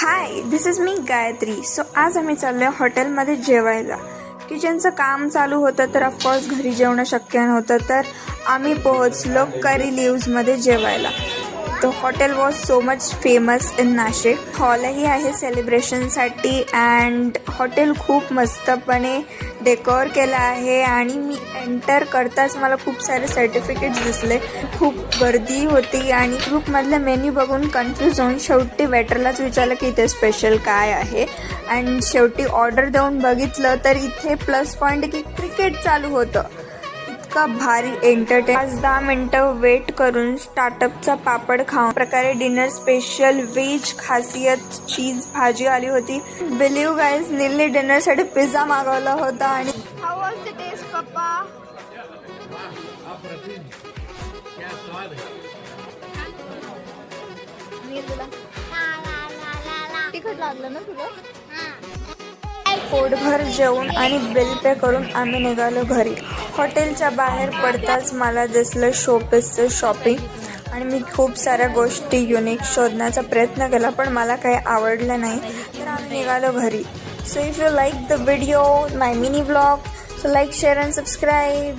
High, this is me Gayatri. So आज आम्ही चाललो आहे हॉटेलमध्ये जेवायला. किचनचं काम चालू होतं तर ऑफकोर्स घरी जेवणं शक्य नव्हतं, तर आम्ही पोहोचलो करी लिव्समध्ये जेवायला. The hotel was so much famous in Nashik. हॉलही आहे सेलिब्रेशनसाठी अँड हॉटेल खूप मस्तपणे डेकोर केलं आहे. आणि मी एंटर करताच मला खूप सारे सर्टिफिकेट्स दिसले. खूप गर्दी होती आणि ग्रुपमधले मेन्यू बघून कन्फ्यूज होऊन शेवटी वेटरलाच विचारलं की इथे स्पेशल काय आहे. अँड शेवटी ऑर्डर देऊन बघितलं तर इथे प्लस पॉईंट की क्रिकेट चालू होतं. इतका भारी एंटरटेन. 5-10 मिनटं वेट करून स्टार्टअपचा पापड खाऊन प्रकारे डिनर स्पेशल व्हेज खासियत चीज भाजी आली होती. बिलीव्ह गाईज, नीलने डिनरसाठी पिझ्झा मागवला होता. आणि How was the taste, Papa? तिखट लागलं ना तुला? पोटभर जेवून आणि बिल पे करून आम्ही निघालो घरी. हॉटेलच्या बाहेर पडताच मला दिसलं शोपीसचं शॉपिंग आणि मी खूप साऱ्या गोष्टी युनिक शोधण्याचा प्रयत्न केला, पण मला काही आवडलं नाही, तर आम्ही निघालो घरी. So if you like the video, my mini blog, so like, share and subscribe.